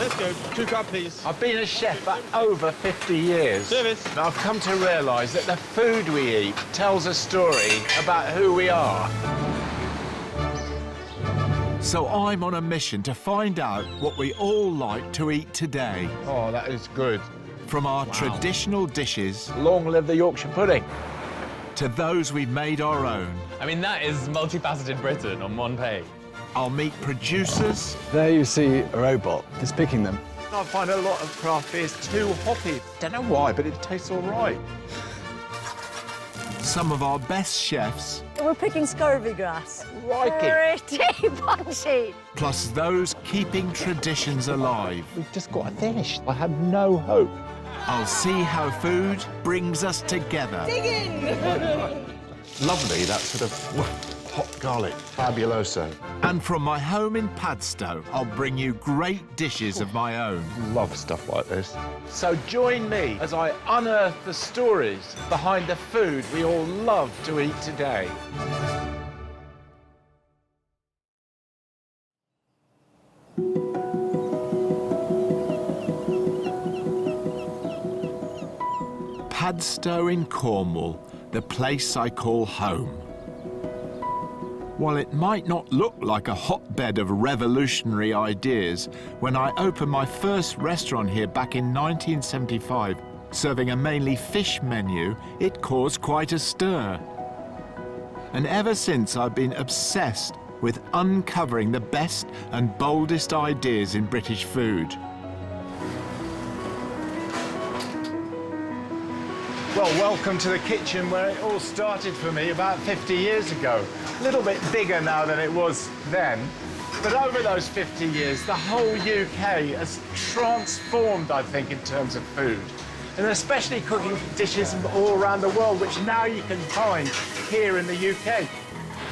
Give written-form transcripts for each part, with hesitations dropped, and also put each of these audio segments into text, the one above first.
Let's go. 2 cup, please. I've been a chef for over 50 years. Service. And I've come to realise that the food we eat tells a story about who we are. So I'm on a mission to find out what we all like to eat today. Oh, that is good. From our traditional dishes Long live the Yorkshire pudding. to those we've made our own. I mean, that is multifaceted Britain on one page. I'll meet producers, There you see a robot. It's picking them. I find a lot of craft beers too hoppy. Don't know why, but it tastes all right. some of our best chefs, We're picking scurvy grass. Crikey. Pretty punchy. plus those keeping traditions alive. We've just got to finish. I have no hope. I'll see how food brings us together. Dig in. Lovely, that sort of hot garlic. Fabuloso. And from my home in Padstow, I'll bring you great dishes of my own. Love stuff like this. So join me as I unearth the stories behind the food we all love to eat today. Padstow in Cornwall, the place I call home. While it might not look like a hotbed of revolutionary ideas, when I opened my first restaurant here back in 1975, serving a mainly fish menu, it caused quite a stir. And ever since, I've been obsessed with uncovering the best and boldest ideas in British food. Well, welcome to the kitchen where it all started for me about 50 years ago. A little bit bigger now than it was then. But over those 50 years, the whole UK has transformed, I think, in terms of food. And especially cooking dishes all around the world, which now you can find here in the UK.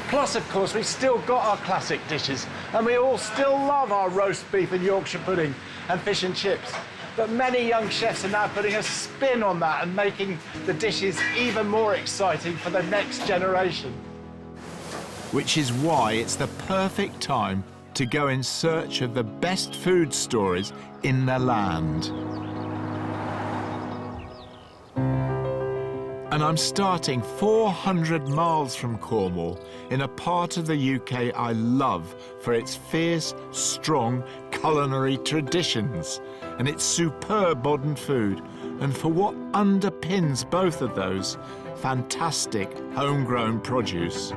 Plus, of course, we've still got our classic dishes, and we all still love our roast beef and Yorkshire pudding and fish and chips. But many young chefs are now putting a spin on that and making the dishes even more exciting for the next generation. Which is why it's the perfect time to go in search of the best food stories in the land. And I'm starting 400 miles from Cornwall in a part of the UK I love for its fierce, strong culinary traditions and its superb modern food, and for what underpins both of those, fantastic homegrown produce.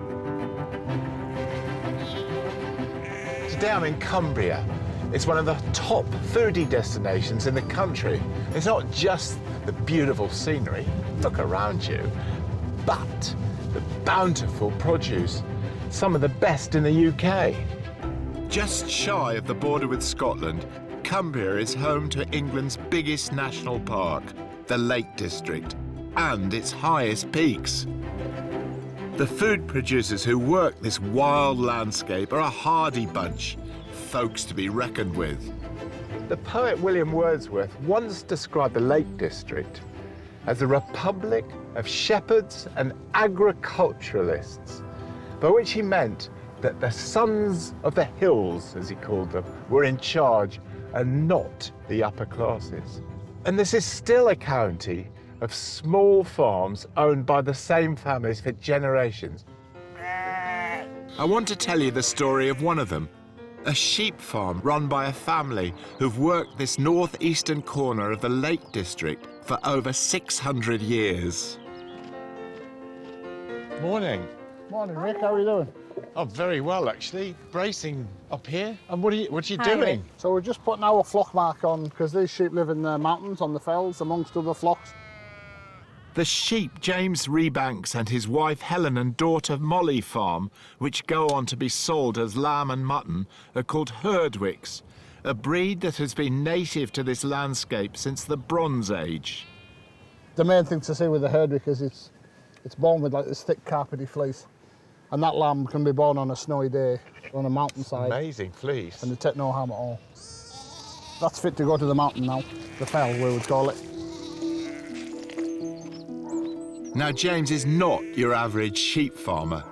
Today I'm in Cumbria. It's one of the top foodie destinations in the country. It's not just the beautiful scenery, look around you, but the bountiful produce, some of the best in the UK. Just shy of the border with Scotland, Cumbria is home to England's biggest national park, the Lake District, and its highest peaks. The food producers who work this wild landscape are a hardy bunch, folks to be reckoned with. The poet William Wordsworth once described the Lake District as a republic of shepherds and agriculturalists, by which he meant that the sons of the hills, as he called them, were in charge and not the upper classes. And this is still a county of small farms owned by the same families for generations. I want to tell you the story of one of them, a sheep farm run by a family who've worked this northeastern corner of the Lake District for over 600 years. Morning. Morning, Rick. How are you doing? Oh, very well, actually. Bracing up here. And what are you Hi, doing? Rick. So we're just putting our flock mark on because these sheep live in the mountains on the fells amongst other flocks. The sheep James Rebanks and his wife Helen and daughter Molly farm, which go on to be sold as lamb and mutton, are called Herdwicks, a breed that has been native to this landscape since the Bronze Age. The main thing to see with the Herdwick is it's born with like this thick carpety fleece, and that lamb can be born on a snowy day on a mountainside. Amazing fleece. And they take no harm at all. That's fit to go to the mountain now, the fell we would call it. Now, James is not your average sheep farmer.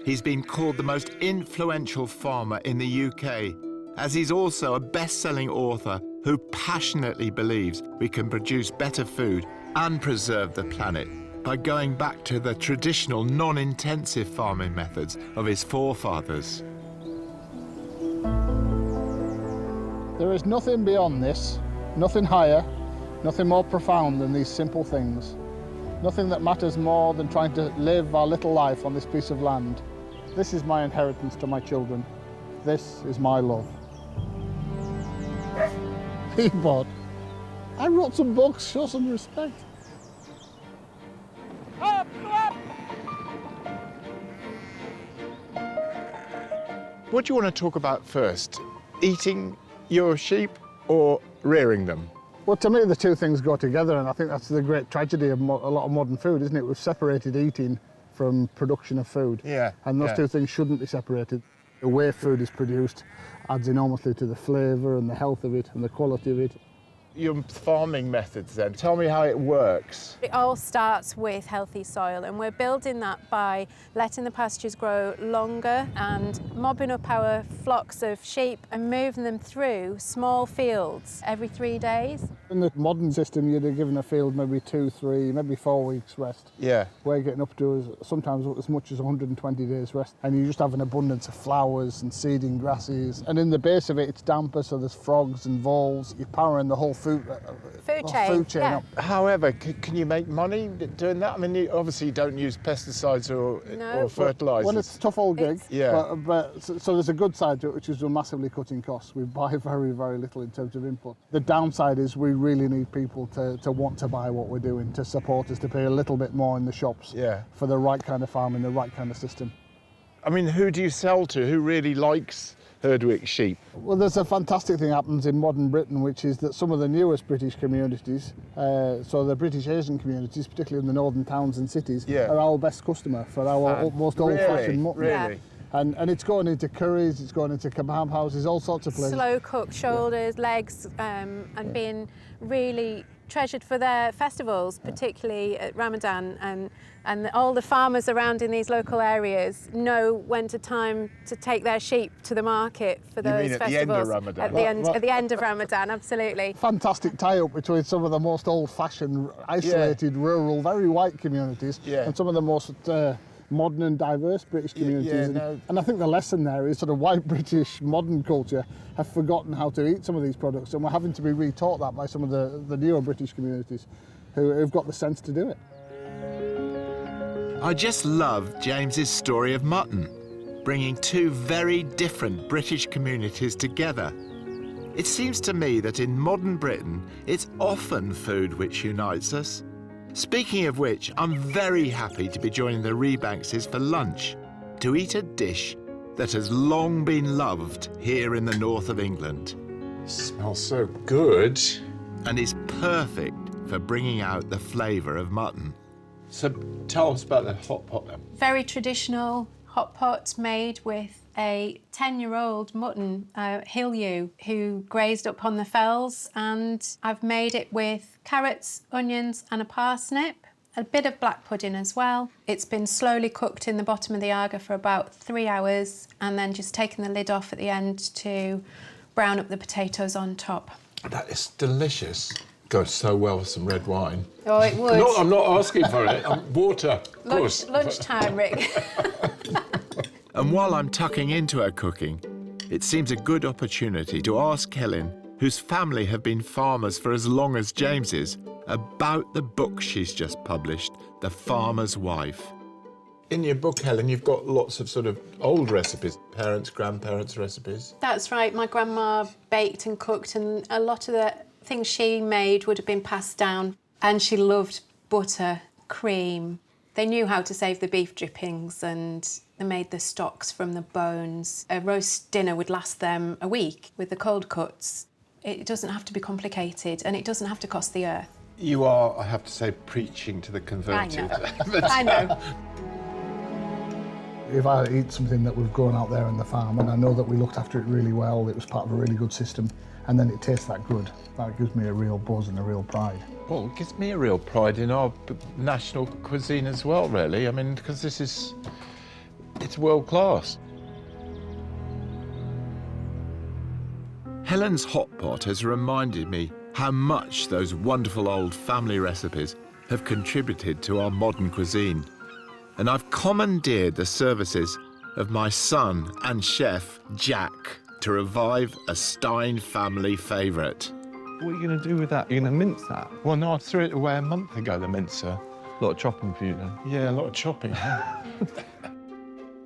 He's been called the most influential farmer in the UK, as he's also a best-selling author who passionately believes we can produce better food and preserve the planet by going back to the traditional non-intensive farming methods of his forefathers. There is nothing beyond this, nothing higher, nothing more profound than these simple things. Nothing that matters more than trying to live our little life on this piece of land. This is my inheritance to my children. This is my love. Keyboard. I wrote some books, show some respect. Up, up. What do you want to talk about first? Eating your sheep or rearing them? Well, to me, the two things go together, and I think that's the great tragedy of a lot of modern food, isn't it? We've separated eating from production of food. Yeah. And those yeah. two things shouldn't be separated. The way food is produced adds enormously to the flavour and the health of it and the quality of it. Your farming methods then, tell me how it works. It all starts with healthy soil, and we're building that by letting the pastures grow longer and mobbing up our flocks of sheep and moving them through small fields every 3 days. In the modern system, you'd have given a field maybe 2, 3, maybe 4 weeks rest. Yeah. We're getting up to sometimes as much as 120 days rest, and you just have an abundance of flowers and seeding grasses. And in the base of it, it's damper, so there's frogs and voles. You're powering the whole food chain yeah. up. However, can you make money doing that? I mean, you obviously don't use pesticides or fertilisers. Well, it's a tough old gig. Yeah. So there's a good side to it, which is we're massively cutting costs. We buy very, very little in terms of input. The downside is we really need people to want to buy what we're doing, to support us, to pay a little bit more in the shops for the right kind of farming, the right kind of system. I mean, who do you sell to? Who really likes Herdwick sheep? Well, there's a fantastic thing happens in modern Britain, which is that some of the newest British communities, so the British Asian communities, particularly in the northern towns and cities, are our best customer for our most old-fashioned mutton. Really? And it's going into curries, it's going into kebab houses, all sorts of places. Slow cooked shoulders, legs, and being really treasured for their festivals, particularly at Ramadan, and all the farmers around in these local areas know when to time to take their sheep to the market for those mean at festivals. the end of Ramadan? At the end of Ramadan, absolutely. Fantastic tie-up between some of the most old-fashioned, isolated, rural, very white communities and some of the most modern and diverse British communities. And I think the lesson there is sort of white British modern culture have forgotten how to eat some of these products, and we're having to be retaught that by some of the newer British communities who've got the sense to do it. I just love James's story of mutton, bringing two very different British communities together. It seems to me that in modern Britain, it's often food which unites us. Speaking of which, I'm very happy to be joining the Rebankses for lunch, to eat a dish that has long been loved here in the north of England. Smells so good. And is perfect for bringing out the flavour of mutton. So tell us about the hot pot then. Very traditional hot pot made with a 10-year-old mutton, hill ewe, who grazed up on the fells, and I've made it with carrots, onions and a parsnip, a bit of black pudding as well. It's been slowly cooked in the bottom of the Aga for about 3 hours, and then just taken the lid off at the end to brown up the potatoes on top. That is delicious. Goes so well with some red wine. Oh, it would. No, I'm not asking for it. Water, of course. Lunchtime, Rick. And while I'm tucking into her cooking, it seems a good opportunity to ask Helen, whose family have been farmers for as long as James's, about the book she's just published, The Farmer's Wife. In your book, Helen, you've got lots of sort of old recipes, parents, grandparents' recipes. That's right. My grandma baked and cooked, and a lot of the things she made would have been passed down. And she loved butter, cream. They knew how to save the beef drippings, and they made the stocks from the bones. A roast dinner would last them a week with the cold cuts. It doesn't have to be complicated, and it doesn't have to cost the earth. You are, I have to say, preaching to the converted. I know. If I eat something that we've grown out there in the farm, and I know that we looked after it really well, it was part of a really good system, and then it tastes that good, that gives me a real buzz and a real pride. Well, it gives me a real pride in our national cuisine as well, really. I mean, because it's world class. Helen's hotpot has reminded me how much those wonderful old family recipes have contributed to our modern cuisine. And I've commandeered the services of my son and chef, Jack, to revive a Stein family favourite. What are you going to do with that? You're going to mince that? Well, no, I threw it away a month ago, the mincer. A lot of chopping for you then. Yeah, a lot of chopping.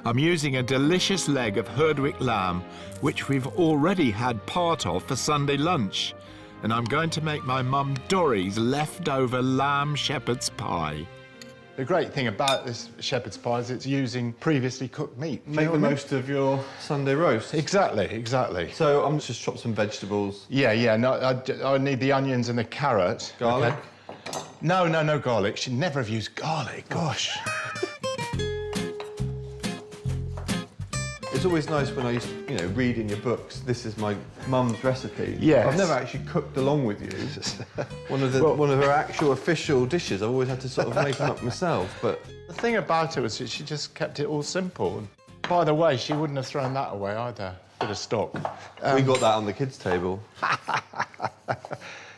I'm using a delicious leg of Herdwick lamb, which we've already had part of for Sunday lunch. And I'm going to make my mum Dorrie's leftover lamb shepherd's pie. The great thing about this shepherd's pie is it's using previously cooked meat. Make the most of your Sunday roast. Exactly, exactly. So I'm just chop some vegetables. Yeah, no, I need the onions and the carrot. Garlic? Okay. No garlic. She'd never have used garlic, gosh. It's always nice when I used to, you know, read in your books, this is my mum's recipe. Yes. I've never actually cooked along with you. one of her actual official dishes, I've always had to sort of make them up myself, but... The thing about her was that she just kept it all simple. And by the way, she wouldn't have thrown that away either, bit of stock. We got that on the kids' table.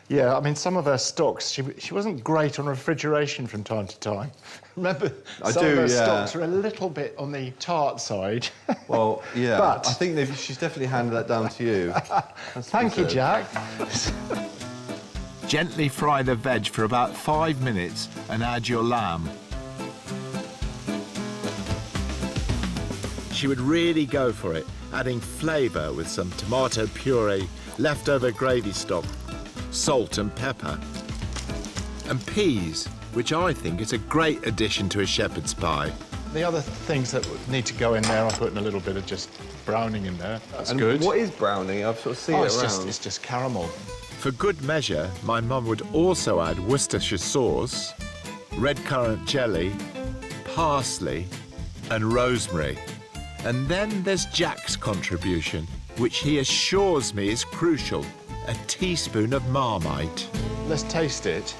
Yeah, I mean, some of her stocks, she wasn't great on refrigeration from time to time. Remember, some of her stocks are a little bit on the tart side. Well, yeah, but I think she's definitely handed that down to you. Thank you, Jack. Gently fry the veg for about 5 minutes and add your lamb. She would really go for it, adding flavour with some tomato puree, leftover gravy stock, salt and pepper, and peas, which I think is a great addition to a shepherd's pie. The other things that need to go in there, I put in a little bit of just browning in there. That's good. What is browning? I've sort of seen it around. It's just caramel. For good measure, my mum would also add Worcestershire sauce, red currant jelly, parsley, and rosemary. And then there's Jack's contribution, which he assures me is crucial. A teaspoon of Marmite. Let's taste it.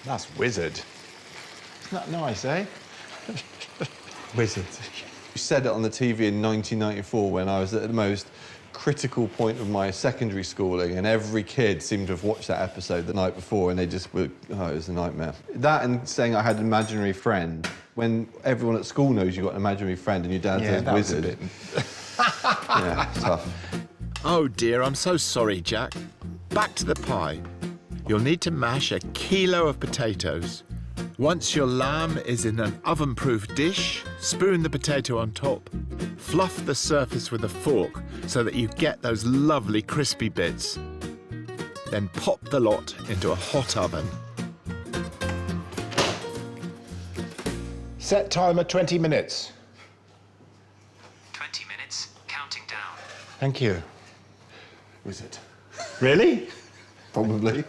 That's wizard. Isn't that nice, eh? Wizard. You said it on the TV in 1994 when I was at the most critical point of my secondary schooling, and every kid seemed to have watched that episode the night before, and they just were, oh, it was a nightmare. That and saying I had an imaginary friend. When everyone at school knows you've got an imaginary friend and your dad says wizard. Yeah, tough. Oh dear, I'm so sorry, Jack. Back to the pie. You'll need to mash a kilo of potatoes. Once your lamb is in an oven-proof dish, spoon the potato on top. Fluff the surface with a fork so that you get those lovely crispy bits. Then pop the lot into a hot oven. Set timer 20 minutes. 20 minutes, counting down. Thank you. Wizard. Really? Probably.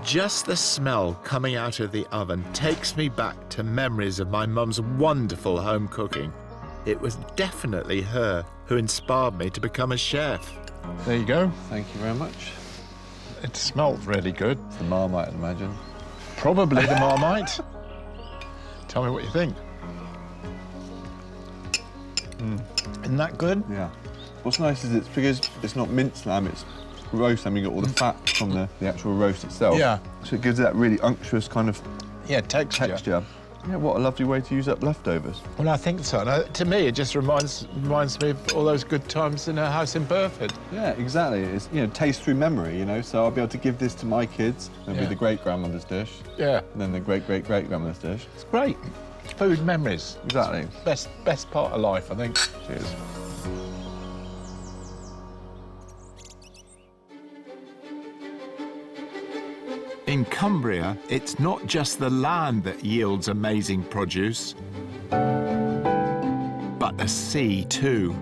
Just the smell coming out of the oven takes me back to memories of my mum's wonderful home cooking. It was definitely her who inspired me to become a chef. There you go. Thank you very much. It smelled really good. It's the Marmite, I'd imagine. Probably the Marmite. Tell me what you think. Isn't that good? Yeah. What's nice is it's because it's not minced lamb, it's roast lamb. You get all the fat from the actual roast itself. Yeah. So it gives that really unctuous kind of texture. Yeah, what a lovely way to use up leftovers. Well, I think so. To me, it just reminds me of all those good times in a house in Burford. Yeah, exactly. It's, you know, taste through memory, you know, so I'll be able to give this to my kids. It'll be the great-grandmother's dish. Yeah. And then the great-great-great-grandmother's dish. It's great. It's food memories. Exactly. It's best part of life, I think. Cheers. In Cumbria, it's not just the land that yields amazing produce, but the sea too.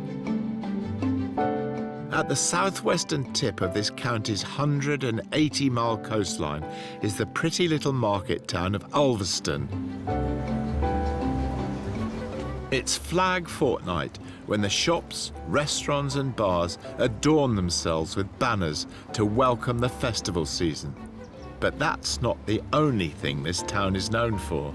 At the southwestern tip of this county's 180-mile coastline is the pretty little market town of Ulverston. It's Flag Fortnight, when the shops, restaurants and bars adorn themselves with banners to welcome the festival season. But that's not the only thing this town is known for.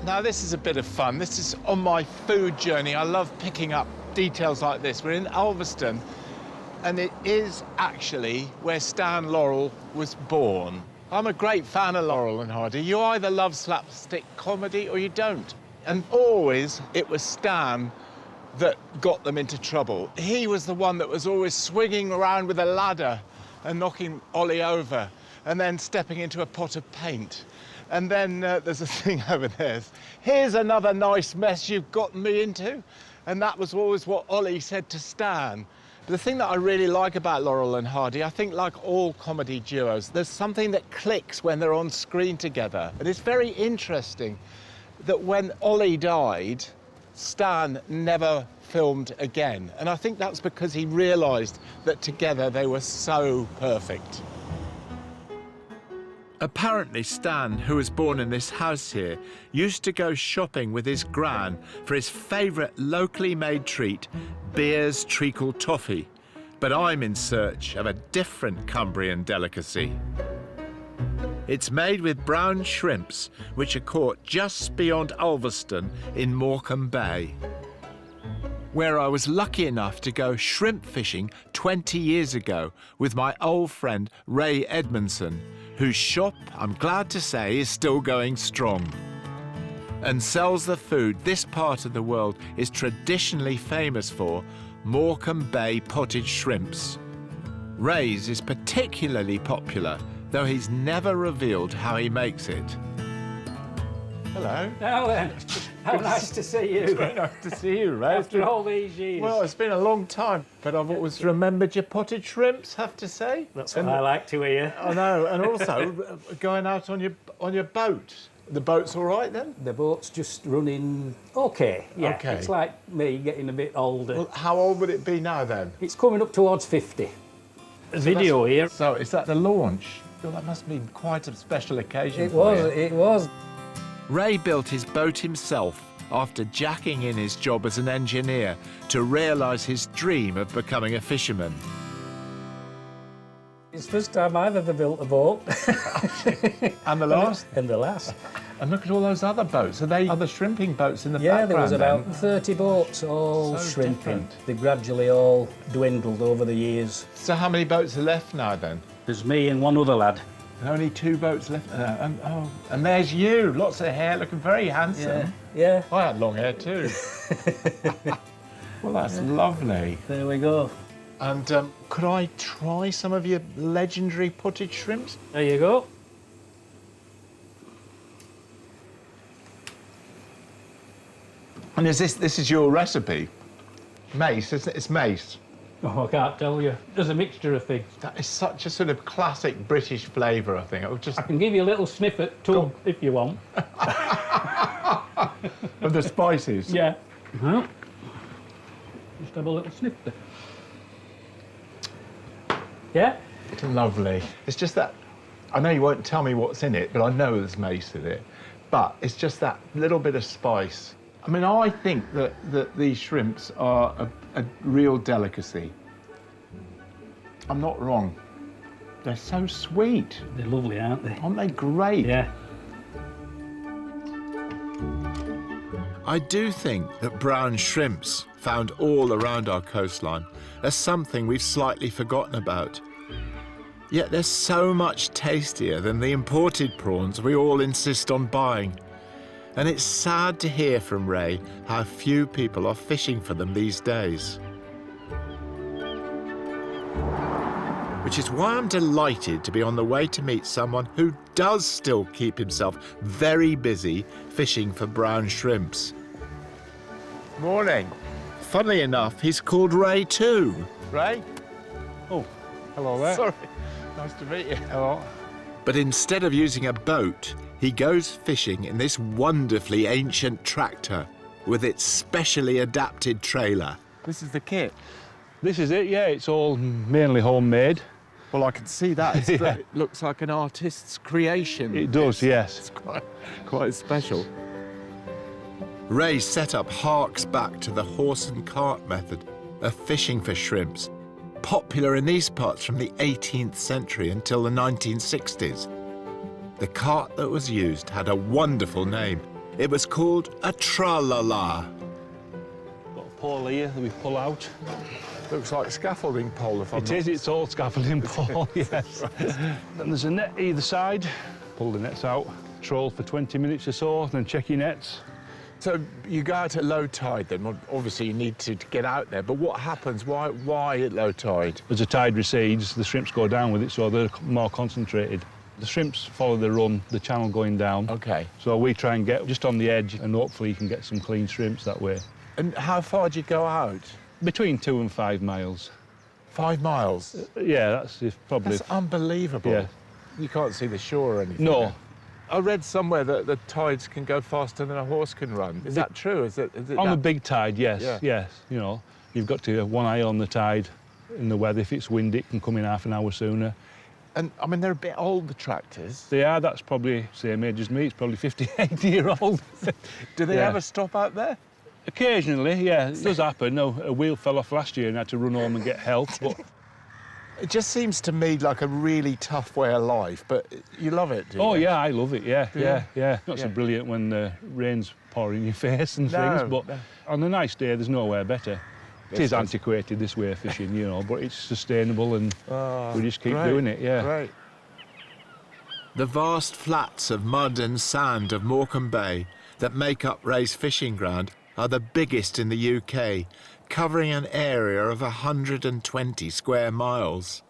Now, this is a bit of fun. This is on my food journey. I love picking up details like this. We're in Ulverston, and it is actually where Stan Laurel was born. I'm a great fan of Laurel and Hardy. You either love slapstick comedy or you don't. And always it was Stan that got them into trouble. He was the one that was always swinging around with a ladder and knocking Ollie over and then stepping into a pot of paint. And then there's a thing over there. Here's another nice mess you've gotten me into. And that was always what Ollie said to Stan. But the thing that I really like about Laurel and Hardy, I think like all comedy duos, there's something that clicks when they're on screen together. And it's very interesting that when Ollie died, Stan never filmed again. And I think that's because he realised that together they were so perfect. Apparently Stan, who was born in this house here, used to go shopping with his gran for his favourite locally made treat, Beer's treacle toffee. But I'm in search of a different Cumbrian delicacy. It's made with brown shrimps, which are caught just beyond Ulverston in Morecambe Bay, where I was lucky enough to go shrimp fishing 20 years ago with my old friend Ray Edmondson, whose shop, I'm glad to say, is still going strong and sells the food this part of the world is traditionally famous for, Morecambe Bay potted shrimps. Ray's is particularly popular, though he's never revealed how he makes it. Hello. Now then, how nice to see you. It's very nice to see you, Ray. After all these years. Well, it's been a long time, but I've always remembered your potted shrimps, have to say. That's what I like to hear. I know, and also going out on your boat. The boat's all right then? The boat's just running okay, yeah. Okay. It's like me getting a bit older. Well, how old would it be now then? It's coming up towards 50. A video here. So is that the launch? Well, that must be quite a special occasion It was. Ray built his boat himself after jacking in his job as an engineer to realise his dream of becoming a fisherman. It's the first time I've ever built a boat. And the last? And the last. And look at all those other boats. Are they other shrimping boats in the Yeah, background? there was about then? 30 boats, all So shrimping. different. They gradually all dwindled over the years. So how many boats are left now then? There's me and one other lad. And only 2 boats left. And there's you, lots of hair, looking very handsome. Yeah. I had long hair too. Well, that's lovely. There we go. And could I try some of your legendary potted shrimps? There you go. And this is your recipe? Mace, isn't it? It's mace. Oh, I can't tell you. There's a mixture of things. That is such a sort of classic British flavour, I think. I can give you a little sniff at tub if you want. Of the spices? Yeah. Just have a little sniff there. Yeah? Lovely. It's just that, I know you won't tell me what's in it, but I know there's mace in it. But it's just that little bit of spice. I mean, I think that these shrimps are a real delicacy. I'm not wrong. They're so sweet. They're lovely, aren't they? Aren't they great? Yeah. I do think that brown shrimps, found all around our coastline, are something we've slightly forgotten about. Yet they're so much tastier than the imported prawns we all insist on buying. And it's sad to hear from Ray how few people are fishing for them these days. Which is why I'm delighted to be on the way to meet someone who does still keep himself very busy fishing for brown shrimps. Morning. Funnily enough, he's called Ray too. Ray? Oh, hello there. Sorry. Nice to meet you. Hello. But instead of using a boat, he goes fishing in this wonderfully ancient tractor with its specially adapted trailer. This is the kit. This is it, yeah. It's all mainly homemade. Well, I can see that. Yeah. It looks like an artist's creation. It does, yes. It's quite special. Ray's setup harks back to the horse and cart method of fishing for shrimps, popular in these parts from the 18th century until the 1960s. The cart that was used had a wonderful name, It was called a tra-la-la. Got a pole here that we pull out. Looks like scaffolding pole, if I'm It is, it's all scaffolding pole, yes. And there's a net either side. Pull the nets out, troll for 20 minutes or so, then check your nets. So you go out at low tide then? Well, obviously you need to get out there, but what happens? Why at low tide? As the tide recedes, the shrimps go down with it, so they're more concentrated. The shrimps follow the run, the channel going down. OK. So we try and get just on the edge, and hopefully you can get some clean shrimps that way. And how far do you go out? Between 2 and 5 miles. 5 miles? Yeah, that's probably... That's unbelievable. Yeah. You can't see the shore or anything. No. I read somewhere that the tides can go faster than a horse can run. Is that true? Is it on that... a big tide, yes, Yeah. yes. You know, you've got to have one eye on the tide in the weather. If it's windy, it can come in half an hour sooner. And, I mean, they're a bit old, the tractors. They are, that's probably same age as me. It's probably 58-year-old. Do they Yeah. ever stop out there? Occasionally, yeah, it does happen. No, a wheel fell off last year and I had to run home and get help, but... It just seems to me like a really tough way of life, but you love it, do you? Oh, yeah, I love it, yeah. Not so Yeah. brilliant when the rain's pouring in your face and things, but on a nice day, there's nowhere better. It is antiquated, this way of fishing, you know, but it's sustainable and we just keep doing it, yeah. Great. The vast flats of mud and sand of Morecambe Bay that make up Ray's fishing ground are the biggest in the UK, covering an area of 120 square miles.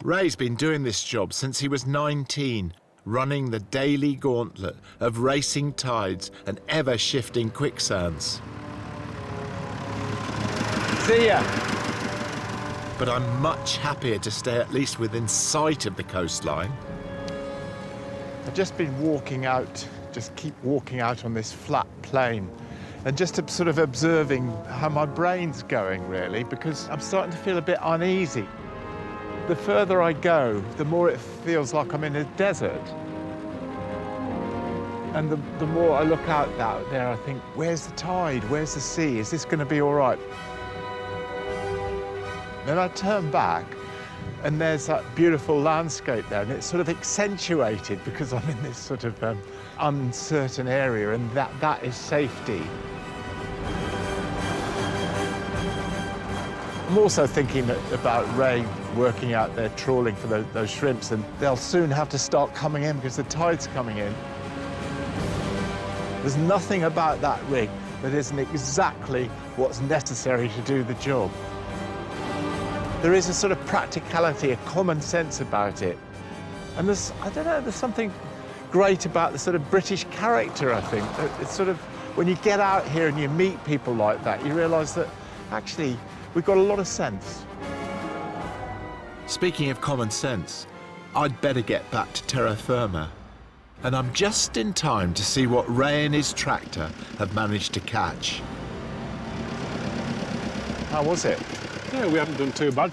Ray's been doing this job since he was 19, running the daily gauntlet of racing tides and ever-shifting quicksands. See ya! But I'm much happier to stay at least within sight of the coastline. I've just been walking out, just keep walking out on this flat plain and just sort of observing how my brain's going, really, because I'm starting to feel a bit uneasy. The further I go, the more it feels like I'm in a desert. And the more I look out there, I think, where's the tide? Where's the sea? Is this going to be all right? Then I turn back, and there's that beautiful landscape there, and it's sort of accentuated because I'm in this sort of uncertain area, and that is safety. I'm also thinking about Ray working out there trawling for those shrimps, and they'll soon have to start coming in because the tide's coming in. There's nothing about that rig that isn't exactly what's necessary to do the job. There is a sort of practicality, a common sense about it. And there's, I don't know, there's something great about the sort of British character, I think. It's sort of, when you get out here and you meet people like that, you realise that actually we've got a lot of sense. Speaking of common sense, I'd better get back to terra firma. And I'm just in time to see what Ray and his tractor have managed to catch. How was it? Yeah, we haven't done too bad.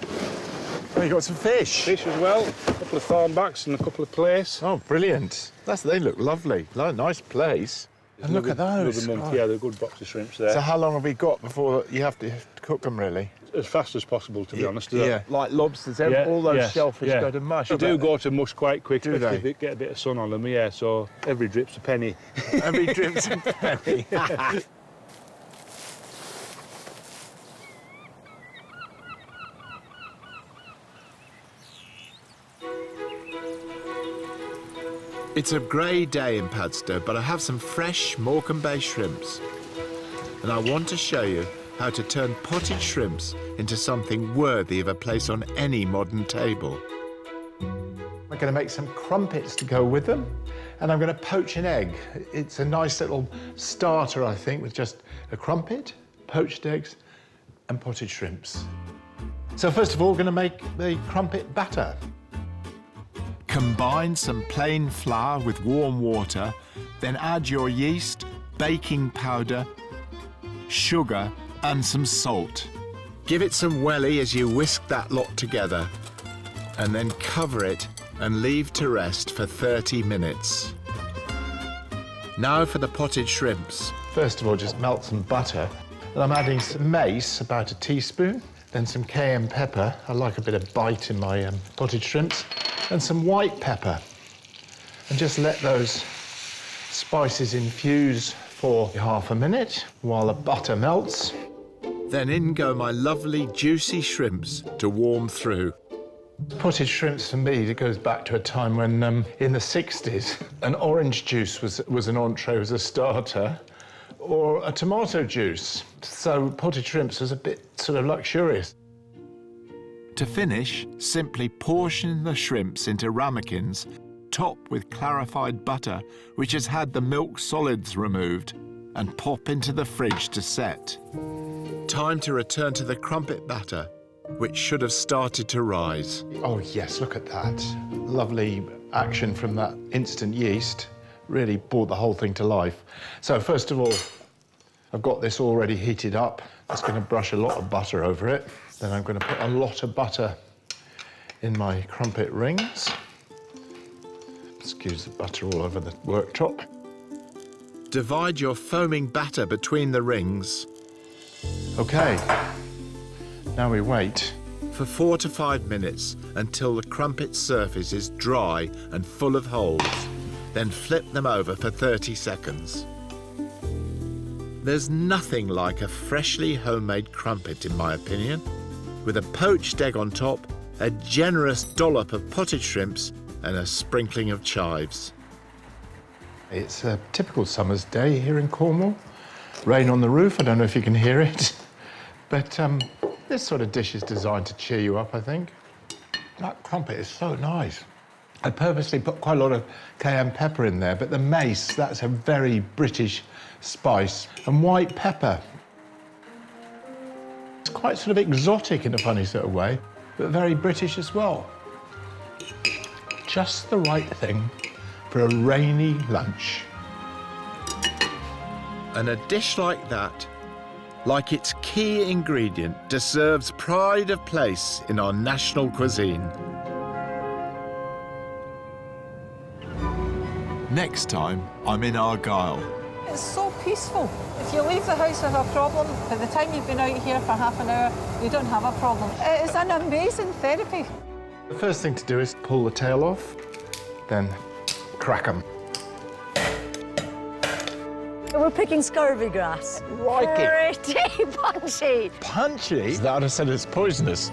Oh, you got some fish? Fish as well, a couple of thornbacks and a couple of plaice. Oh, brilliant. They look lovely. Nice place. And look at those. Another month, yeah, they're a good box of shrimps there. So how long have we got before you have to cook them, really? As fast as possible, to be honest. Yeah, like lobsters, all those shellfish go to mush. They do go to mush quite quick, Do especially they? if they get a bit of sun on them, yeah, so every drip's a penny. Every drip's a penny. It's a grey day in Padstow, but I have some fresh Morecambe Bay shrimps. And I want to show you how to turn potted shrimps into something worthy of a place on any modern table. I'm going to make some crumpets to go with them, and I'm going to poach an egg. It's a nice little starter, I think, with just a crumpet, poached eggs, and potted shrimps. So first of all, we're going to make the crumpet batter. Combine some plain flour with warm water, then add your yeast, baking powder, sugar, and some salt. Give it some welly as you whisk that lot together, and then cover it and leave to rest for 30 minutes. Now for the potted shrimps. First of all, just melt some butter. And I'm adding some mace, about a teaspoon, then some cayenne pepper. I like a bit of bite in my potted shrimps. And some white pepper. And just let those Spices infuse for half a minute while the butter melts. Then in go my lovely juicy shrimps to warm through. Potted shrimps for me, it goes back to a time when, in the 60s, an orange juice was an entree, was a starter, or a tomato juice. So potted shrimps was a bit sort of luxurious. To finish, simply portion the shrimps into ramekins, top with clarified butter, which has had the milk solids removed, and pop into the fridge to set. Time to return to the crumpet batter, which should have started to rise. Oh yes, look at that. Lovely action from that instant yeast. Really brought the whole thing to life. So first of all, I've got this already heated up. Just going to brush a lot of butter over it. Then I'm going to put a lot of butter in my crumpet rings. Excuse the butter all over the worktop. Divide your foaming batter between the rings. OK, now we wait. For 4 to 5 minutes until the crumpet surface is dry and full of holes. Then flip them over for 30 seconds. There's nothing like a freshly homemade crumpet, in my opinion, with a poached egg on top, a generous dollop of potted shrimps, and a sprinkling of chives. It's a typical summer's day here in Cornwall. Rain on the roof, I don't know if you can hear it. But this sort of dish is designed to cheer you up, I think. That crumpet is so nice. I purposely put quite a lot of cayenne pepper in there, but the mace, that's a very British spice. And white pepper. It's quite sort of exotic in a funny sort of way, but very British as well. Just the right thing for a rainy lunch. And a dish like that, like its key ingredient, deserves pride of place in our national cuisine. Next time, I'm in Argyll. It's so peaceful. If you leave the house with a problem, by the time you've been out here for half an hour, you don't have a problem. It's an amazing therapy. The first thing to do is pull the tail off, then crack them. We're picking scurvy grass. Like it. Pretty punchy. Punchy? That would have said it's poisonous.